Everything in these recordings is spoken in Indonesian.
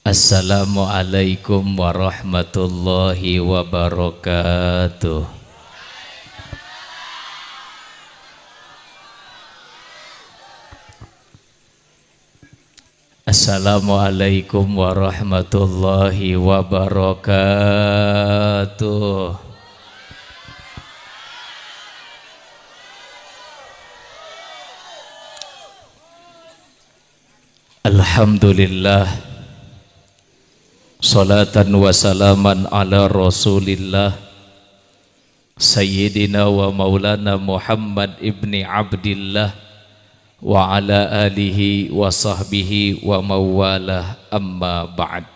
Assalamualaikum warahmatullahi wabarakatuh. Assalamualaikum warahmatullahi wabarakatuh. Alhamdulillah, salatan wa salaman ala rasulillah Sayyidina wa maulana Muhammad ibni Abdillah wa ala alihi wa sahbihi wa mawalah, amma ba'd.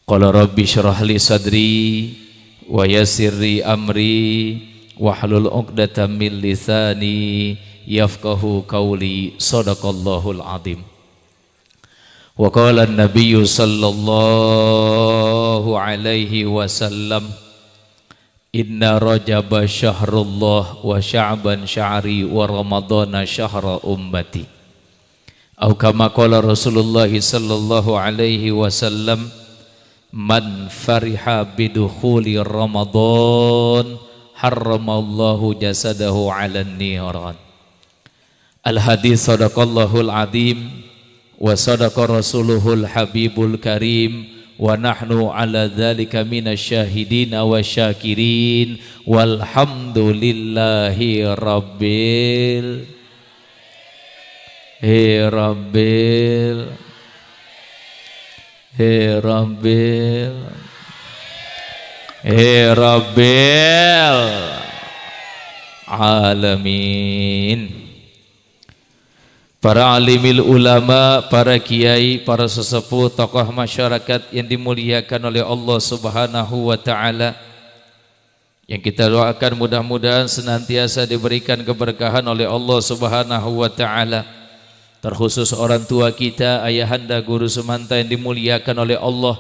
Qala rabbi syrah li sadri wa yassirli amri wahlul 'uqdatam min lisani yafqahu qawli. Shadaqallahul azim. Wa qala an-nabiyyu sallallahu alaihi wasallam, inna rajaba syahrullah wa sya'ban sya'ri wa ramadana syahra ummati. Atau kama qala Rasulullah sallallahu alaihi wasallam, man fariha bidukhuli ramadan harramallahu jasadahu 'alan niran. Al-hadits sadaqallahul azim wa sadaqa rasuluhul habibul karim wa nahnu ala dzalika minasyahidin wa syakirin walhamdulillahi rabbil alamin. Para alimil ulama, para kiai, para sesepuh, tokoh masyarakat yang dimuliakan oleh Allah Subhanahu wa ta'ala, yang kita doakan mudah-mudahan senantiasa diberikan keberkahan oleh Allah Subhanahu wa ta'ala. Terkhusus orang tua kita, ayahanda, guru semanta yang dimuliakan oleh Allah,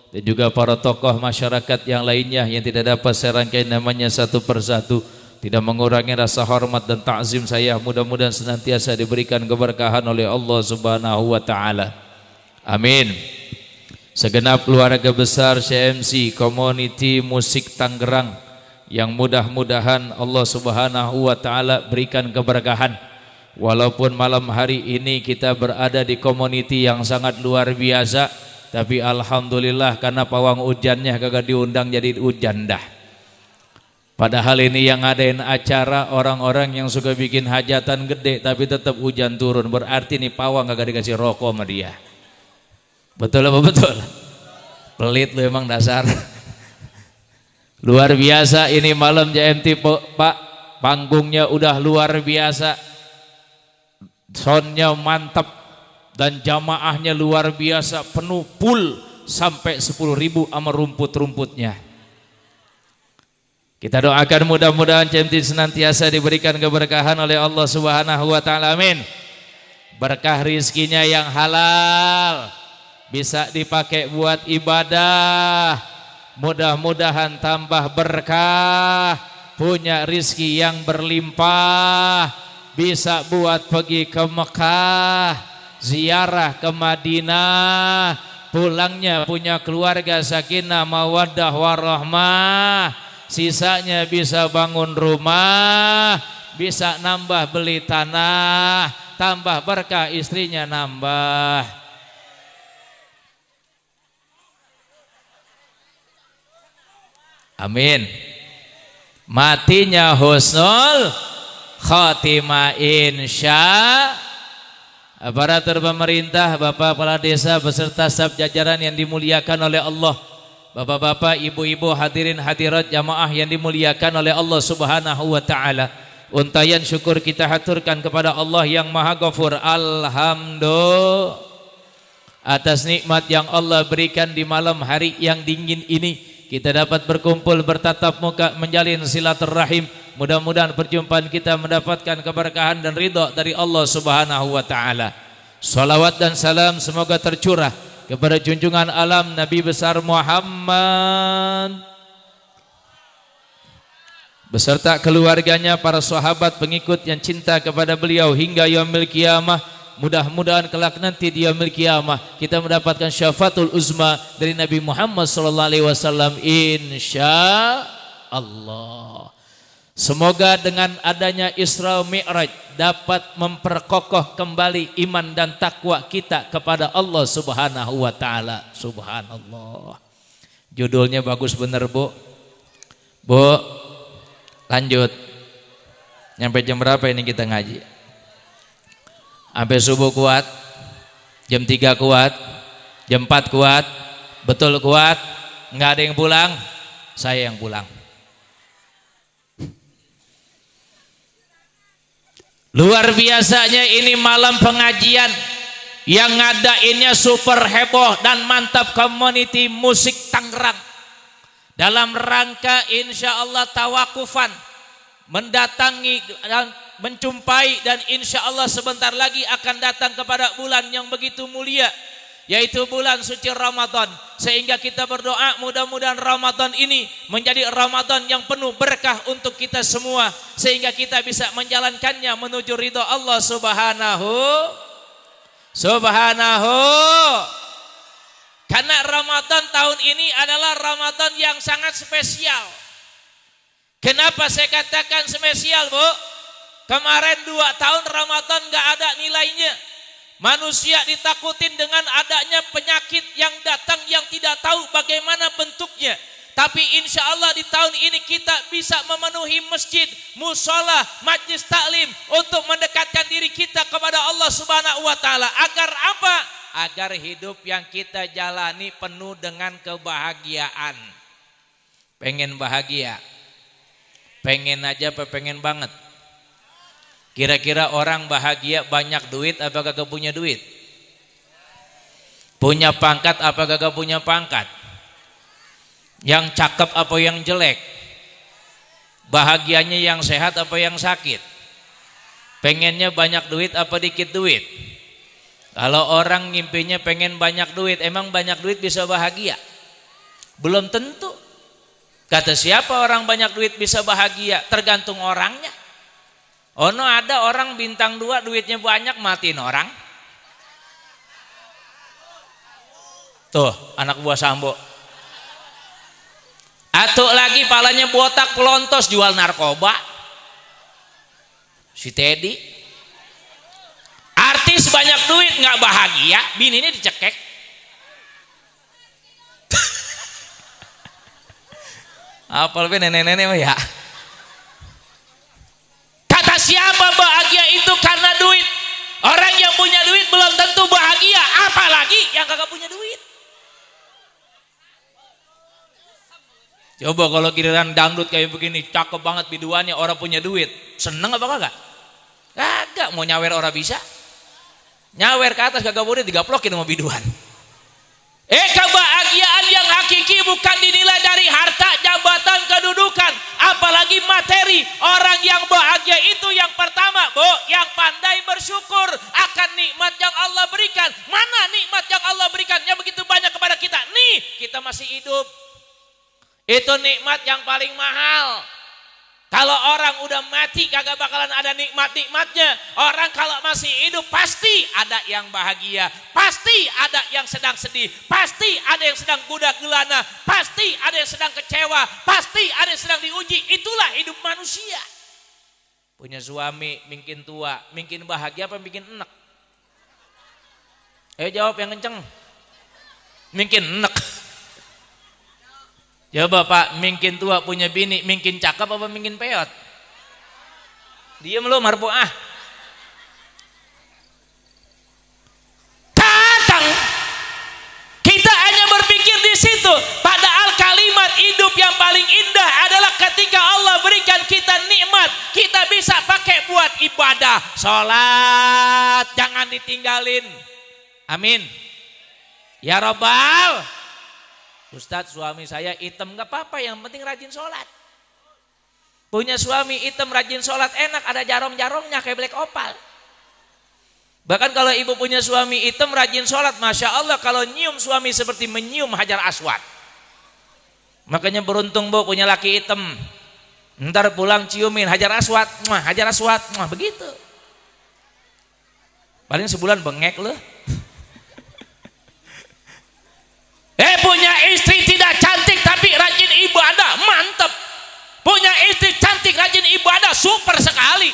dan juga para tokoh masyarakat yang lainnya yang tidak dapat saya rangkai namanya satu persatu, tidak mengurangi rasa hormat dan ta'zim saya. Mudah-mudahan senantiasa diberikan keberkahan oleh Allah Subhanahu wa ta'ala. Amin. Segenap keluarga besar CMC Community Musik Tangerang, yang mudah-mudahan Allah Subhanahu wa ta'ala berikan keberkahan. Walaupun malam hari ini kita berada di community yang sangat luar biasa, tapi alhamdulillah karena pawang hujannya kagak diundang jadi hujan dah. Padahal ini yang ngadain acara orang-orang yang suka bikin hajatan gede, tapi tetap hujan turun. Berarti nih pawang kagak dikasih rokok sama dia. Betul apa betul? Pelit lu emang dasar. Luar biasa ini malam JMT Pak. Panggungnya udah luar biasa. Soundnya mantap dan jamaahnya luar biasa, penuh full sampai 10.000 sama rumput-rumputnya. Kita doakan mudah-mudahan CMT senantiasa diberikan keberkahan oleh Allah Subhanahu wa ta'ala. Amin. Berkah rizkinya yang halal, bisa dipakai buat ibadah. Mudah-mudahan tambah berkah, punya rizki yang berlimpah, bisa buat pergi ke Mekah, ziarah ke Madinah, pulangnya punya keluarga sakinah mawaddah warahmah. Sisanya bisa bangun rumah, bisa nambah beli tanah, tambah berkah istrinya nambah. Amin. Matinya husnul khotimah insya. Aparatur pemerintah, Bapak Kepala Desa beserta staf jajaran yang dimuliakan oleh Allah, Bapak-bapak, ibu-ibu, hadirin hadirat jamaah yang dimuliakan oleh Allah Subhanahu wa ta'ala. Untayan syukur kita haturkan kepada Allah yang Maha Ghafur. Alhamdulillah atas nikmat yang Allah berikan di malam hari yang dingin ini. Kita dapat berkumpul bertatap muka menjalin silaturahim. Mudah-mudahan perjumpaan kita mendapatkan keberkahan dan ridha dari Allah Subhanahu wa ta'ala. Salawat dan salam semoga tercurah kepada junjungan alam Nabi besar Muhammad beserta keluarganya, para sahabat pengikut yang cinta kepada beliau hingga yaumil qiyamah. Mudah-mudahan kelak nanti di yaumil qiyamah kita mendapatkan syafaatul uzma dari Nabi Muhammad sallallahu alaihi wasallam insya Allah. Semoga dengan adanya Isra Mi'raj dapat memperkokoh kembali iman dan takwa kita kepada Allah Subhanahu wa taala. Subhanallah. Judulnya bagus bener, Bu. Bu, lanjut. Nyampe jam berapa ini kita ngaji? Sampai subuh kuat, jam 3 kuat, jam 4 kuat, betul kuat, nggak ada yang pulang, saya yang pulang. Luar biasanya ini malam pengajian yang ngadainnya super heboh dan mantap community musik Tangerang. Dalam rangka insya Allah tawakufan mendatangi dan menjumpai dan insya Allah sebentar lagi akan datang kepada bulan yang begitu mulia, yaitu bulan suci Ramadan. Sehingga kita berdoa mudah-mudahan Ramadan ini menjadi Ramadan yang penuh berkah untuk kita semua, sehingga kita bisa menjalankannya menuju ridho Allah Subhanahu. Karena Ramadan tahun ini adalah Ramadan yang sangat spesial. Kenapa saya katakan spesial, Bu? Kemarin 2 tahun Ramadan gak ada nilainya. Manusia ditakutin dengan adanya penyakit yang datang yang tidak tahu bagaimana bentuknya. Tapi insya Allah di tahun ini kita bisa memenuhi masjid, musola, majlis taklim untuk mendekatkan diri kita kepada Allah Subhanahu wa taala. Agar apa? Agar hidup yang kita jalani penuh dengan kebahagiaan. Pengen bahagia? Pengen aja apa pengen banget? Kira-kira orang bahagia banyak duit apa kagak punya duit? Punya pangkat apa kagak punya pangkat? Yang cakep apa yang jelek? Bahagianya yang sehat apa yang sakit? Pengennya banyak duit apa dikit duit? Kalau orang ngimpinya pengen banyak duit, emang banyak duit bisa bahagia? Belum tentu. Kata siapa orang banyak duit bisa bahagia? Tergantung orangnya. Ono ada orang bintang 2 duitnya banyak matiin orang. Tuh anak buah Sambo. Atau lagi palanya botak pelontos jual narkoba. Si Teddy. Artis banyak duit nggak bahagia, bininya dicekek. Apal nenek-nenek ya. Siapa bahagia itu karena duit? Orang yang punya duit belum tentu bahagia, apalagi yang kagak punya duit. Coba kalau giliran dangdut kayak begini, cakep banget biduannya, orang punya duit, seneng apa kagak? Kagak, mau nyawer orang bisa. Nyawer ke atas kagak boleh, digaplokin sama biduan. Kebahagiaan yang hakiki bukan dinilai dari harta, jabatan, kedudukan, apalagi materi. Orang yang bahagia itu yang pertama, Bu, yang pandai bersyukur akan nikmat yang Allah berikan. Mana nikmat yang Allah berikan yang begitu banyak kepada kita? Nih, kita masih hidup. Itu nikmat yang paling mahal. Kalau orang udah mati kagak bakalan ada nikmat-nikmatnya. Orang kalau masih hidup pasti ada yang bahagia, pasti ada yang sedang sedih, pasti ada yang sedang gundah gulana, pasti ada yang sedang kecewa, pasti ada yang sedang diuji. Itulah hidup manusia. Punya suami mungkin tua, mungkin bahagia apa mungkin enak? Ayo jawab yang kenceng. Mungkin enak. Coba Pak, mungkin tua punya bini, mungkin cakep apa mungkin peot? Diam lo marpo ah. Kadang kita hanya berpikir di situ, padahal kalimat hidup yang paling indah adalah ketika Allah berikan kita nikmat, kita bisa pakai buat ibadah, sholat, jangan ditinggalin. Amin. Ya Rabbal. Ustadz, suami saya hitam, gak apa-apa, yang penting rajin sholat. Punya suami hitam rajin sholat enak, ada jarom-jaromnya kayak black opal. Bahkan kalau ibu punya suami hitam rajin sholat, Masya Allah, kalau nyium suami seperti menyium hajar aswad. Makanya beruntung Bu punya laki hitam. Ntar pulang ciumin hajar aswad, begitu. Paling sebulan bengek loh. Punya istri tidak cantik tapi rajin ibadah, mantap. Punya istri cantik rajin ibadah, super sekali.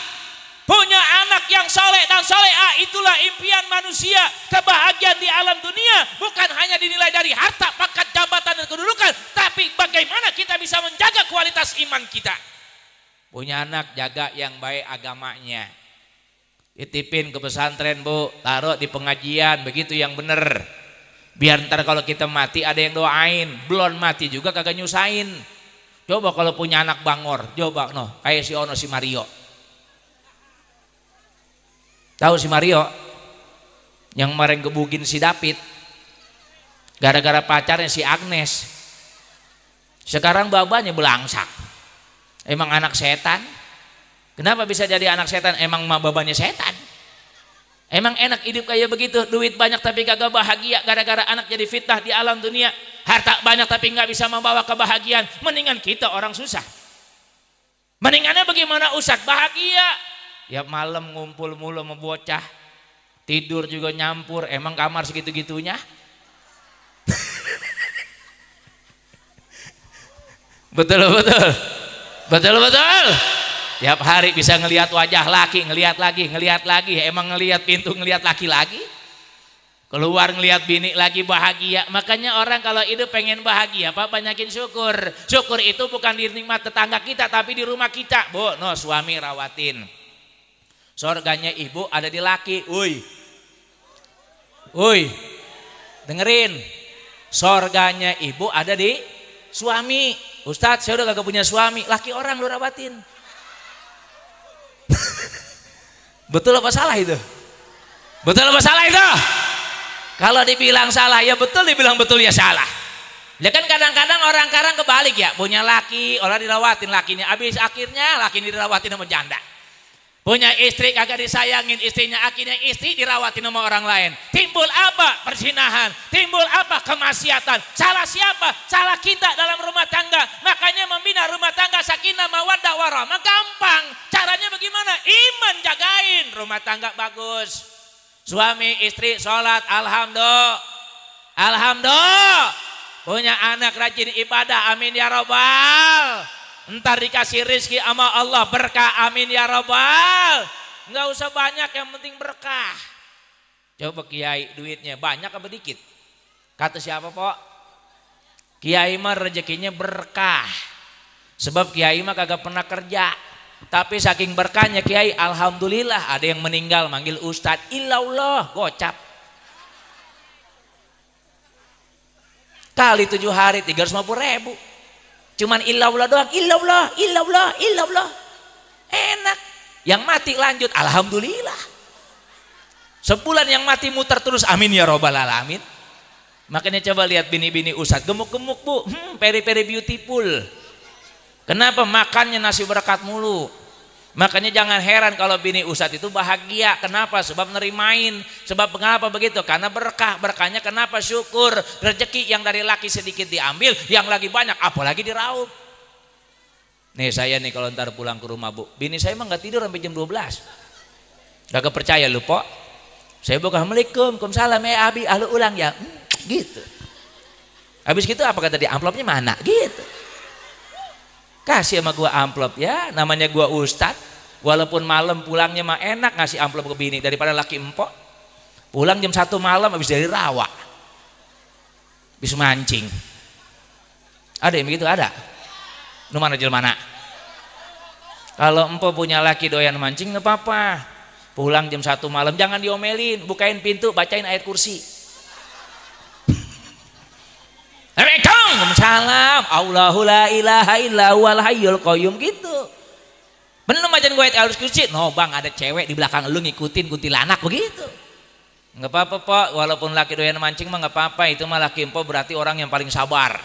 Punya anak yang soleh dan solehah, itulah impian manusia. Kebahagiaan di alam dunia bukan hanya dinilai dari harta, pangkat, jabatan, dan kedudukan, tapi bagaimana kita bisa menjaga kualitas iman kita. Punya anak, jaga yang baik agamanya. Titipin ke pesantren bu, taruh di pengajian, begitu yang bener. Biar ntar kalau kita mati ada yang doain, belum mati juga kagak nyusahin. Coba kalau punya anak bangor, coba kayak si Ono si Mario. Tahu si Mario yang kemarin gebugin si David gara-gara pacarnya si Agnes. Sekarang babanya belangsak. Emang anak setan? Kenapa bisa jadi anak setan? Emang babanya setan? Emang enak hidup kayak begitu, duit banyak tapi kagak bahagia gara-gara anak jadi fitnah di alam dunia. Harta banyak tapi nggak bisa membawa kebahagiaan. Mendingan kita orang susah. Mendingannya bagaimana Ustaz? Bahagia. Ya malam ngumpul mulu sama bocah, tidur juga nyampur. Emang kamar segitu-gitunya? Betul. Tiap hari bisa ngelihat wajah laki, ngelihat lagi. Emang ngelihat pintu, ngelihat laki lagi. Keluar ngelihat bini lagi, bahagia. Makanya orang kalau hidup pengen bahagia, banyakin syukur. Syukur itu bukan di nikmat tetangga kita, tapi di rumah kita. Bu, suami rawatin. Sorganya ibu ada di laki. Uy, dengerin. Sorganya ibu ada di suami. Ustadz, saya udah kagak punya suami. Laki orang lu rawatin. Betul apa salah itu? Kalau dibilang salah ya betul, dibilang betul ya salah. Ya kan kadang-kadang orang kebalik ya, punya laki, orang dirawatin lakinya, habis akhirnya laki dirawatin sama janda. Punya istri kagak disayangin istrinya, akhirnya istri dirawatin sama orang lain. Timbul apa? Perzinahan. Timbul apa? Kemaksiatan. Salah siapa? Salah kita dalam rumah tangga. Makanya membina rumah tangga sakinah mawaddah warahmah gampang. Caranya bagaimana? Iman jagain, rumah tangga bagus. Suami istri sholat, alhamdulillah. Punya anak rajin ibadah, amin ya robbal. Ntar dikasih rizki sama Allah, berkah, amin ya robbal. Nggak usah banyak, yang penting berkah. Coba kiai duitnya banyak apa dikit? Kata siapa pok? Kiai mah rezekinya berkah. Sebab kiai mah kagak pernah kerja, tapi saking berkahnya kiai, alhamdulillah ada yang meninggal manggil ustad, illallah, gocap. Kali 7 hari 350.000. Cuman illallah doang, illallah. Enak. Yang mati lanjut, alhamdulillah. Sebulan yang mati muter terus, amin ya robbal alamin. Makanya coba lihat bini-bini ustad, gemuk-gemuk bu, peri-peri beautiful. Kenapa? Makannya nasi berkat mulu. Makanya jangan heran kalau bini ustad itu bahagia. Kenapa? Sebab nerimain. Sebab kenapa begitu? Karena berkah. Berkahnya kenapa? Syukur. Rezeki yang dari laki sedikit diambil, yang lagi banyak apalagi diraup. Nih saya nih kalau ntar pulang ke rumah bu, bini saya mah nggak tidur sampai jam 12. Gak percaya lu pok. Saya buka, assalamualaikum, waalaikumsalam ya abi, ahlu ulang ya, gitu. Habis gitu apa kata dia, amplopnya mana? Gitu. Kasih sama gua amplop ya, namanya gua ustad. Walaupun malam pulangnya mah enak ngasih amplop ke bini daripada laki empok. Pulang jam 1 malam habis dari rawa, habis mancing. Ada yang begitu? Ada? Lu mana jelmana? Kalau empok punya laki doyan mancing nggak apa-apa. Pulang jam 1 malam jangan diomelin, bukain pintu, bacain ayat kursi. Waalaikumsalam, Allahu la ilaha illa huwal hayyul qayyum, gitu. Bener macam gue harus kursi. No bang, ada cewek di belakang lu ngikutin kuntilanak begitu. Nggak apa-apa pak, walaupun laki doyan mancing mah nggak apa-apa. Itu mah laki empok berarti orang yang paling sabar.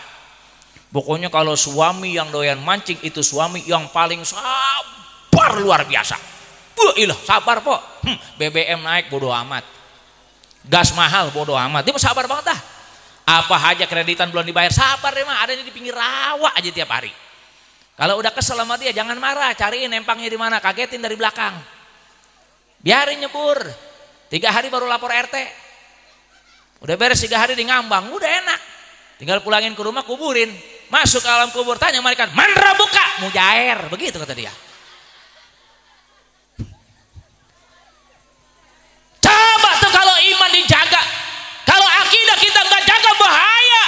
Pokoknya kalau suami yang doyan mancing itu suami yang paling sabar luar biasa. Ilah sabar po. BBM naik bodo amat, gas mahal bodo amat, dia sabar banget dah. Apa aja kreditan belum dibayar, sabar deh mah, adanya di pinggir rawa aja tiap hari. Kalau udah kesel sama dia jangan marah, cariin empangnya di mana, kagetin dari belakang, biarin nyebur. 3 hari baru lapor RT. Udah beres 3 hari di ngambang, udah enak. Tinggal pulangin ke rumah, kuburin. Masuk ke alam kubur, tanya malaikat, man rabbuka? Mujair, begitu kata dia. Coba tuh kalau iman dijaga. Kalau akidah kita nggak jaga bahaya.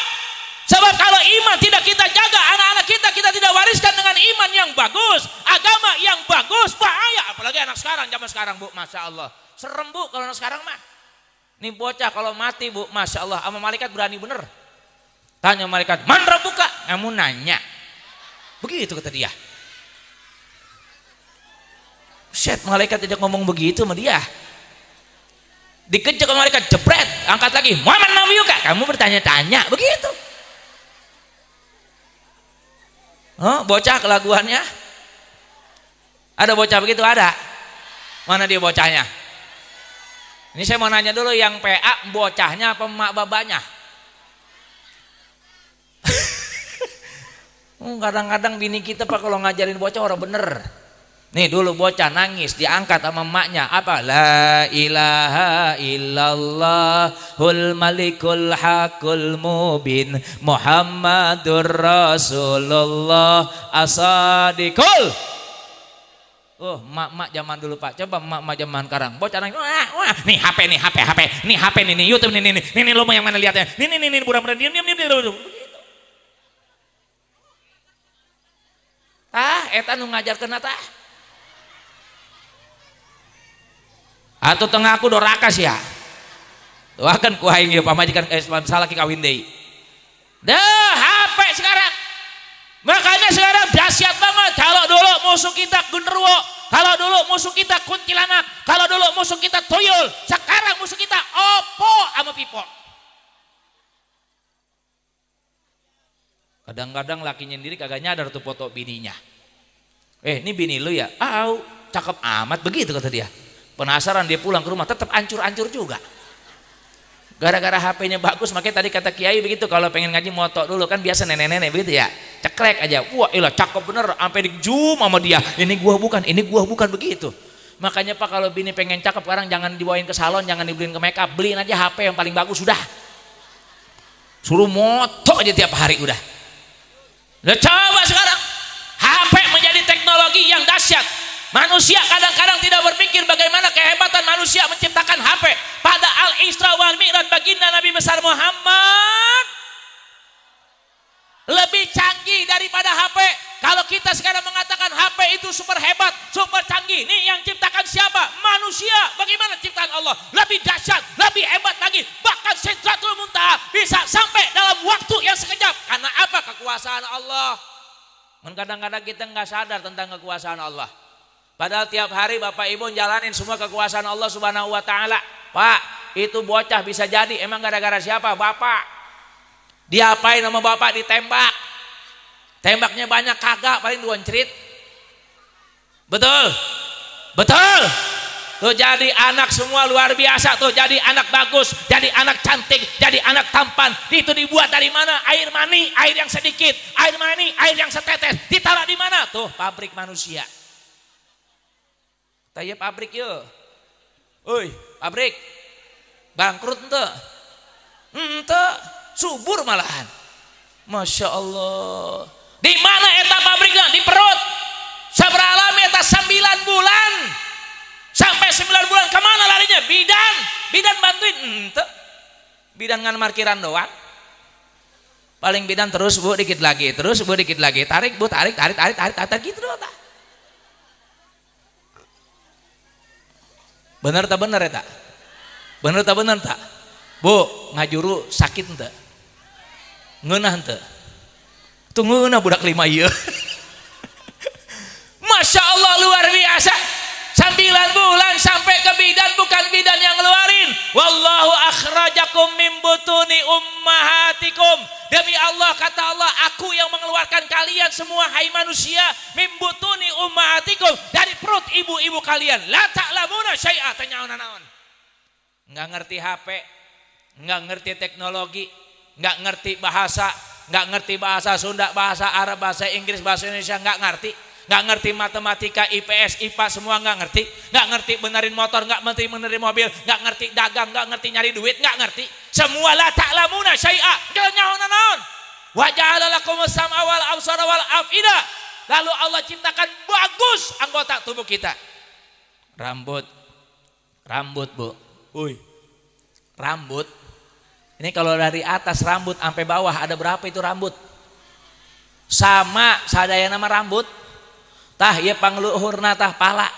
Sebab kalau iman tidak kita jaga, anak-anak kita tidak wariskan dengan iman yang bagus, agama yang bagus, bahaya. Apalagi anak sekarang, zaman sekarang Bu, Masya Allah. Serem Bu kalau anak sekarang mah. Nih bocah kalau mati Bu, Masya Allah, sama malaikat berani bener. Tanya malaikat, man rabbuka? Kamu nanya. Begitu kata dia. Set, malaikat tidak ngomong begitu sama dia. Dikejar ke malaikat, jebret, angkat lagi. Muhammad nabiyuka? Kamu bertanya-tanya, begitu. Oh, bocah kelaguannya. Ada bocah begitu, ada? Mana dia bocahnya? Ini saya mau nanya dulu, yang PA bocahnya apa emak babanya? Kadang-kadang bini kita Pak kalau ngajarin bocah orang bener. Nih dulu bocah nangis diangkat sama emaknya apa? La ilaha illallahul malikul hakul mubin Muhammadur Rasulullah asadikul. Oh, emak-emak zaman dulu Pak. Coba emak-emak zaman sekarang. Bocah nangis. Wah, nih HP nih, HP. Nih HP nih, YouTube nih lo mau yang mana lihatnya? Nih budak-budak diam. Eta nu ngajarkeun tah. Atuh tengah aku dorakas ya. Doakan ku aing ieu pamajikan salah ki kawin deui. Dah HP sekarang. Makanya sekarang dahsyat banget. Kalau dulu musuh kita genderuwo, kalau dulu musuh kita kuntilanak, kalau dulu musuh kita tuyul, sekarang musuh kita Oppo sama Vivo. Kadang-kadang laki nyendiri kagak nyadar tuh foto bininya. Ini bini lu ya? Cakep amat, begitu kata dia. Penasaran dia pulang ke rumah tetap ancur-ancur juga. Gara-gara HP-nya bagus, makanya tadi kata Kiai begitu, kalau pengen ngaji moto dulu kan biasa nenek-nenek begitu ya. Ceklek aja. Wah, ilah cakep bener, sampai di zoom sama dia. Ini gua bukan begitu. Makanya Pak kalau bini pengen cakep sekarang jangan dibawain ke salon, jangan dibeliin ke make up, beliin aja HP yang paling bagus sudah. Suruh moto aja tiap hari udah. Nah, coba sekarang HP menjadi teknologi yang dahsyat. Manusia kadang-kadang tidak berpikir bagaimana kehebatan manusia menciptakan HP. Pada Al-Isra wal Mi'raj baginda Nabi besar Muhammad lebih canggih daripada HP. Kalau kita sekarang mengatakan HP itu super hebat, super canggih, nih yang ciptakan siapa? Manusia. Bagaimana ciptaan Allah? Lebih dahsyat, lebih hebat lagi. Bahkan Sidratul Muntaha bisa sampai dalam waktu yang sekejap. Karena apa? Kekuasaan Allah. Kadang-kadang kita nggak sadar tentang kekuasaan Allah. Padahal tiap hari Bapak Ibu jalanin semua kekuasaan Allah Subhanahu wa taala. Pak, itu bocah bisa jadi emang gara-gara siapa? Bapak. Diapain sama bapak? Ditembak. Tembaknya banyak kagak, paling 2 cerit. Betul? Betul. Tuh jadi anak semua luar biasa, tuh jadi anak bagus, jadi anak cantik, jadi anak tampan. Itu dibuat dari mana? Air mani, air yang sedikit, air mani, air yang setetes. Ditaruh di mana? Tuh pabrik manusia. Tanya pabrik yuk. Oi, pabrik. Bangkrut ente. Ente, subur malahan. Masya Allah. Di mana eta pabriknya? Di perut. Sabralami eta 9 bulan. Sampai 9 bulan kemana larinya? Bidan bantuin ente. Bidan ngan markiran doang. Paling bidan terus Bu dikit lagi, terus Bu dikit lagi. Tarik Bu, tarik gitu doang. Bener tak bener ya tak? Bener tak bener tak? Bu, ngajuru sakit ente? Ngeunah ente? Tuh ngeunah budak 5 ieu. Masya Allah luar biasa. 9 bulan sampai ke bidan, bukan bidan yang ngeluarin. Wallahu akhrajakum min butuni ummahatikum. Demi Allah, kata Allah, aku yang mengeluarkan kalian semua hai manusia min butuni ummahatikum, dari perut ibu-ibu kalian. La ta'lamuna syai'a, naon-naon. Enggak ngerti HP, enggak ngerti teknologi, enggak ngerti bahasa, enggak ngerti bahasa Sunda, bahasa Arab, bahasa Inggris, bahasa Indonesia, enggak ngerti. nggak ngerti matematika, IPS, IPA, semua nggak ngerti, nggak ngerti benerin motor, nggak ngerti benerin mobil, nggak ngerti dagang, nggak ngerti nyari duit, nggak ngerti. Semua la ta'lamuna syai'a, jangan naon. Wa ja'ala lakumus sam'a wal absara wal afida. Lalu Allah ciptakan bagus anggota tubuh kita. Rambut Bu. Uy. Rambut. Ini kalau dari atas rambut sampai bawah ada berapa itu rambut? Sama sadaya nama rambut. Tah ieu pangluhurna tah pala.